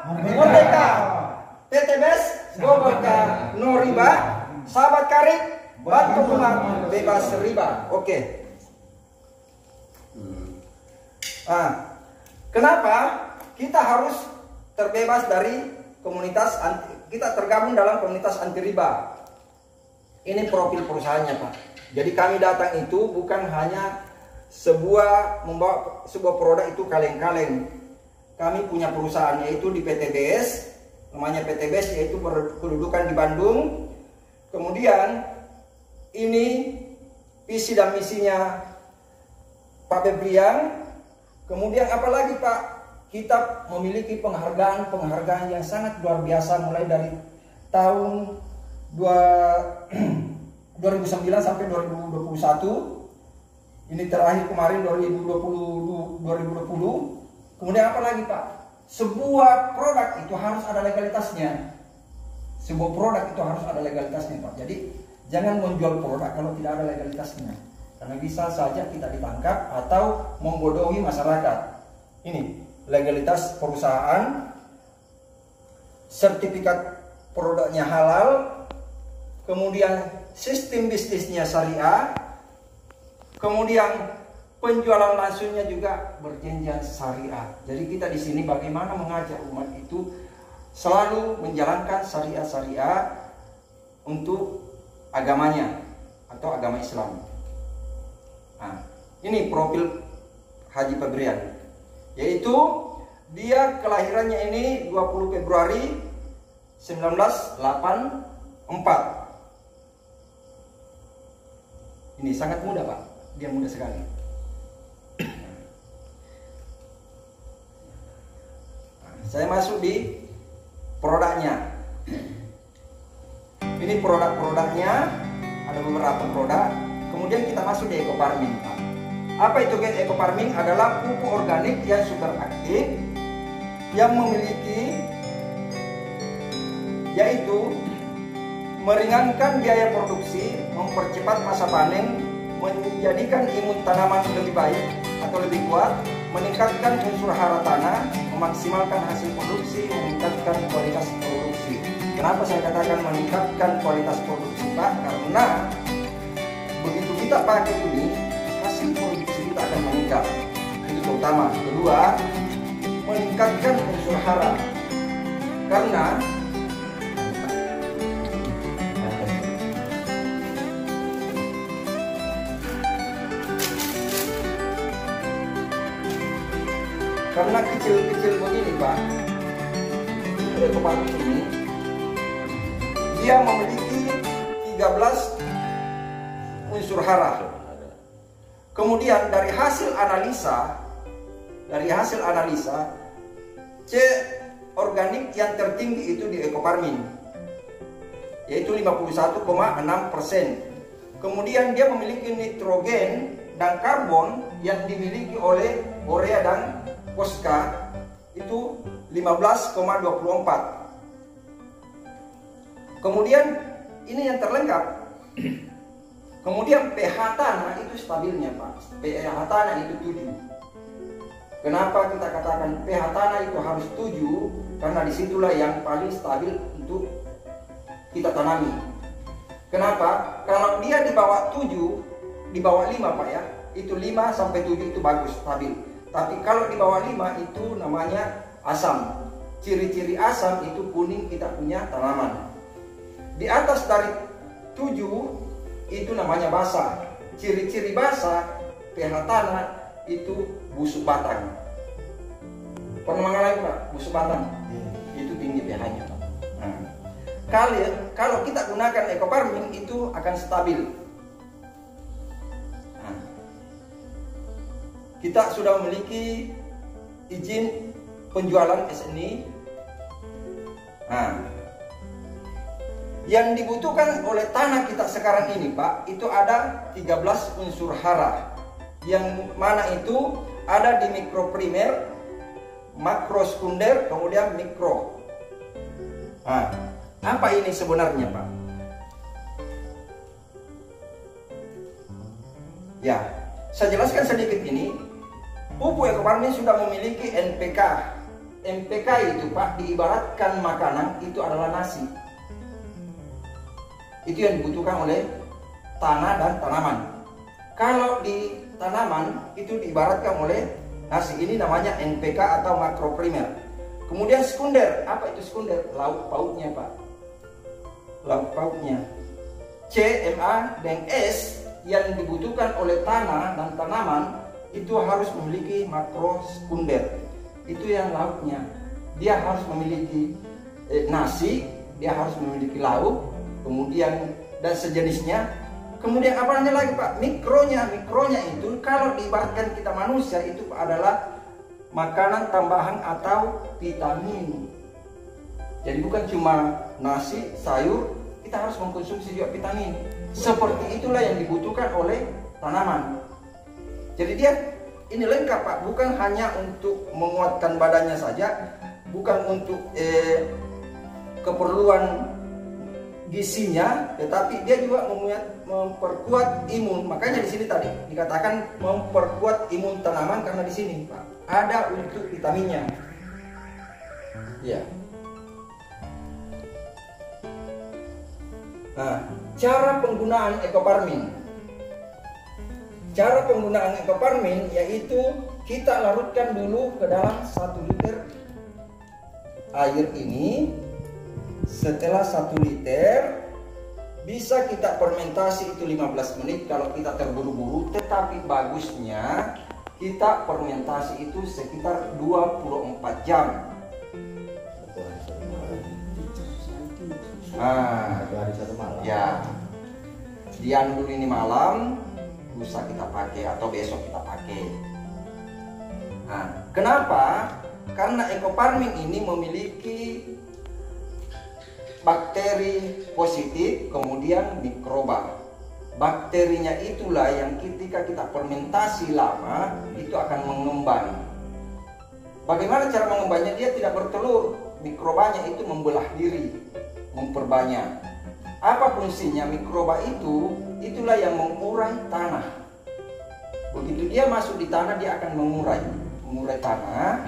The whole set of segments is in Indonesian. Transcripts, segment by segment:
Merdeka. PTBS Gobarka no riba. Sahabat karib bantu umat bebas riba. Oke. Kenapa kita harus terbebas dari komunitas kita tergabung dalam komunitas anti riba? Ini profil perusahaannya, Pak. Jadi kami datang itu bukan hanya membawa sebuah produk itu kaleng-kaleng. Kami punya perusahaan yaitu di PTBS, namanya PTBS, yaitu berkedudukan di Bandung. Kemudian ini visi dan misinya Pak Febrian. Kemudian apalagi Pak, kita memiliki penghargaan yang sangat luar biasa mulai dari tahun 2009 sampai 2021. Ini terakhir kemarin 2020. Kemudian apa lagi Pak? Sebuah produk itu harus ada legalitasnya. Sebuah produk itu harus ada legalitasnya Pak. Jadi jangan menjual produk kalau tidak ada legalitasnya. Karena bisa saja kita ditangkap atau membodohi masyarakat. Ini legalitas perusahaan, sertifikat produknya halal, kemudian sistem bisnisnya syariah, kemudian penjualan langsungnya juga berjenjang syariah. Jadi kita di sini bagaimana mengajak umat itu selalu menjalankan syariah untuk agamanya atau agama Islam. Nah, ini profil Haji Febrian, yaitu dia kelahirannya ini 20 Februari 1984. Ini sangat muda Pak, dia muda sekali. Saya masuk di produknya. Ini produk-produknya, ada beberapa produk. Kemudian kita masuk di Eco Farming. Apa itu Eco Farming? Adalah pupuk organik yang super aktif, yang memiliki, yaitu meringankan biaya produksi, mempercepat masa panen, menjadikan imun tanaman lebih baik atau lebih kuat, meningkatkan unsur hara tanah, memaksimalkan hasil produksi, meningkatkan kualitas produksi. Kenapa saya katakan meningkatkan kualitas produksi Pak? Karena begitu kita pakai ini, hasil produksi kita akan meningkat. Itu terutama. Kedua, meningkatkan unsur hara. Karena kecil-kecil begini Pak, Eco Farming ini dia memiliki 13 unsur hara. Kemudian dari hasil analisa C organik yang tertinggi itu di Eco Farming, yaitu 51,6%. Kemudian dia memiliki nitrogen dan karbon yang dimiliki oleh urea dan fosfa itu 15,24. Kemudian ini yang terlengkap. Kemudian pH tanah itu stabilnya Pak. pH tanah itu 7. Kenapa kita katakan pH tanah itu harus 7? Karena disitulah yang paling stabil untuk kita tanami. Kenapa? Kalau dia di bawah 7, di bawah 5 Pak ya, itu 5 sampai 7 itu bagus, stabil. Tapi kalau di bawah 5 itu namanya asam. Ciri-ciri asam itu kuning kita punya tanaman. Di atas dari 7 itu namanya basah. Ciri-ciri basah, pH tanah itu busuk batang. Pernah mengalami Pak busuk batang? Itu tinggi pH-nya. Nah, kalau kita gunakan Eco Farming itu akan stabil. Nah, kita sudah memiliki izin penjualan SNI. Nah, yang dibutuhkan oleh tanah kita sekarang ini Pak, itu ada 13 unsur hara. Yang mana itu ada di mikroprimer, makrosekunder, kemudian mikro. Nah, apa ini sebenarnya Pak? Ya, saya jelaskan sedikit ini. Pupuk Eco Farming sudah memiliki NPK MPK itu Pak diibaratkan makanan itu adalah nasi. Itu yang dibutuhkan oleh tanah dan tanaman. Kalau di tanaman itu diibaratkan oleh nasi. Ini namanya NPK atau makroprimer. Kemudian sekunder, apa itu sekunder? Lauk pauknya Pak. Lauk pauknya. C, M, A, dan S yang dibutuhkan oleh tanah dan tanaman itu harus memiliki makrosekunder. Itu yang lauknya. Dia harus memiliki nasi, dia harus memiliki lauk, kemudian dan sejenisnya. Kemudian apa namanya lagi Pak? Mikronya. Mikronya itu kalau diibaratkan kita manusia itu adalah makanan tambahan atau vitamin. Jadi bukan cuma nasi, sayur, kita harus mengkonsumsi juga vitamin. Seperti itulah yang dibutuhkan oleh tanaman. Jadi dia ini lengkap Pak, bukan hanya untuk menguatkan badannya saja, bukan untuk keperluan gizinya, tetapi dia juga memperkuat imun. Makanya di sini tadi dikatakan memperkuat imun tanaman karena di sini Pak ada untuk vitaminnya. Ya. Nah, cara penggunaan ekofarming. Cara penggunaan ekofarming yaitu kita larutkan dulu ke dalam 1 liter air ini. Setelah 1 liter bisa kita fermentasi itu 15 menit kalau kita terburu-buru, tetapi bagusnya kita fermentasi itu sekitar 24 jam. Ya, diam dulu ini malam, lusa kita pakai atau besok kita pakai. Nah, kenapa? Karena ekofarming ini memiliki bakteri positif, kemudian mikroba. Bakterinya itulah yang ketika kita fermentasi lama itu akan mengembang. Bagaimana cara mengembangnya? Dia tidak bertelur. Mikrobanya itu membelah diri, memperbanyak. Apa fungsinya mikroba itu? Itulah yang mengurai tanah. Begitu dia masuk di tanah, dia akan mengurai tanah.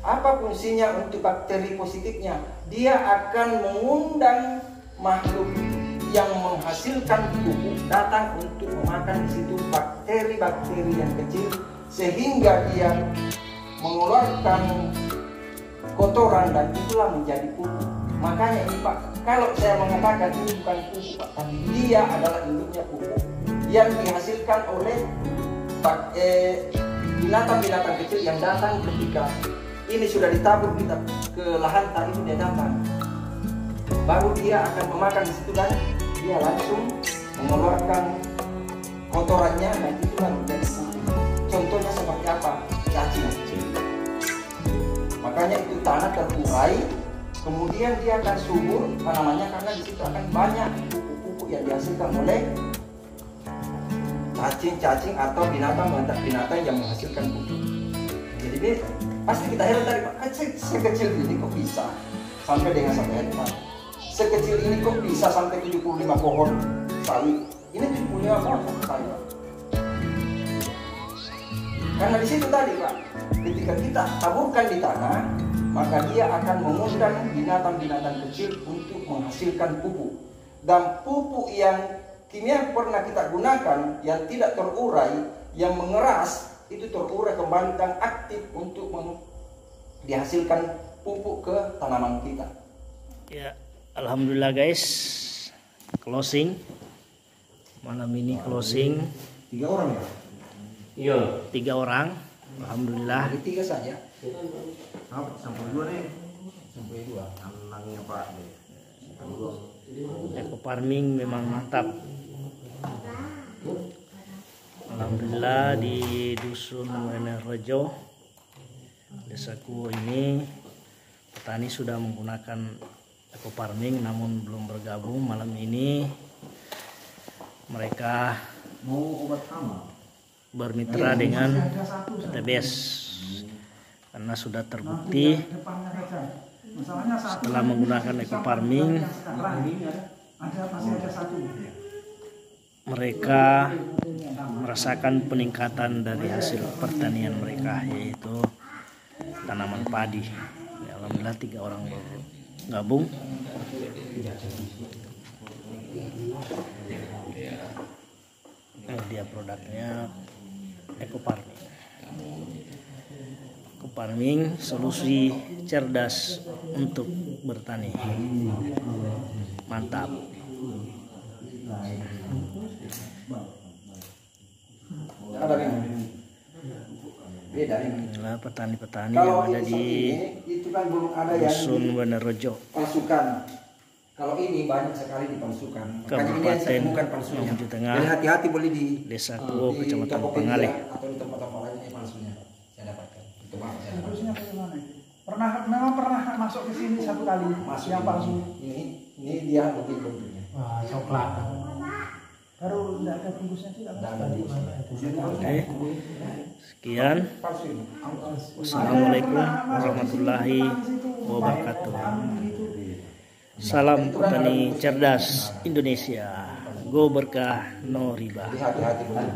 Apa fungsinya untuk bakteri positifnya? Dia akan mengundang makhluk yang menghasilkan pupuk datang untuk memakan di situ bakteri-bakteri yang kecil, sehingga dia mengeluarkan kotoran dan itulah menjadi pupuk. Makanya ini Pak, kalau saya mengatakan ini bukan pupuk Pak, tapi dia adalah induknya pupuk yang dihasilkan oleh binatang-binatang kecil yang datang ketika ini sudah ditabur kita ke lahan tadi, dia datang, baru dia akan memakan di situ dan dia langsung mengeluarkan kotorannya dan itulah menjadi pupuk. Contohnya seperti apa? Cacing. Makanya itu tanah terurai, kemudian dia akan subur tanamannya karena di situ akan banyak pupuk-pupuk yang dihasilkan oleh cacing-cacing atau binatang-binatang yang menghasilkan pupuk. Jadi ini pasti kita heran tadi Pak, sekecil ini kok bisa sampai dengan 1 hektar. Sekecil ini kok bisa sampai 75 pohon sawit. Ini 75 pohon sawit Pak. Karena di situ tadi Pak, ketika kita taburkan di tanah, maka dia akan mengundang binatang-binatang kecil untuk menghasilkan pupuk. Dan pupuk yang kimia pernah kita gunakan yang tidak terurai, yang mengeras, itu terurai kembali dan aktif untuk dihasilkan pupuk ke tanaman kita. Ya, alhamdulillah guys, closing malam ini closing. 3 orang ya? Iya, 3 orang. Alhamdulillah. Jadi 3 saja. Sampai 2 nih. Sampai 2. Anangnya Pak. Ekofarming memang mantap. Alhamdulillah di dusun Rejo, desaku ini petani sudah menggunakan ekofarming namun belum bergabung. Malam ini mereka Mau obat hama. bermitra dengan PTBS karena sudah terbukti setelah menggunakan ekofarming mereka merasakan peningkatan dari hasil pertanian mereka, yaitu tanaman padi. Alhamdulillah 3 orang bergabung. Ini dia produknya Eco Farming. Eco Farming, solusi cerdas untuk bertani. Mantap. Ada ini. Beda ini. Inilah petani-petani Kalau yang ada ini di itu kan belum ada yang Dusun Benerojo, palsukan. Kalau ini banyak sekali dipalsukan. Makanya ini yang saya Kabupaten temukan palsunya. Mamuju Tengah, Jadi hati-hati boleh di Desa Kuo, di Kecamatan Tokopedia Pangaleh. atau di tempat-tempat lain ini palsunya. Saya dapatkan. Itu maaf saya dapatkan. Terusnya bagaimana? Memang pernah masuk ke sini 1 kali Masuk yang palsu. Ini dia lebih bentuknya. Wah, coklat. Baru tidak ada bungkusnya sih. Oke. Sekian. Palsu ini. Assalamualaikum warahmatullahi wabarakatuh. Salam petani cerdas Indonesia. Go berkah no riba. Jadi hati-hati boleh.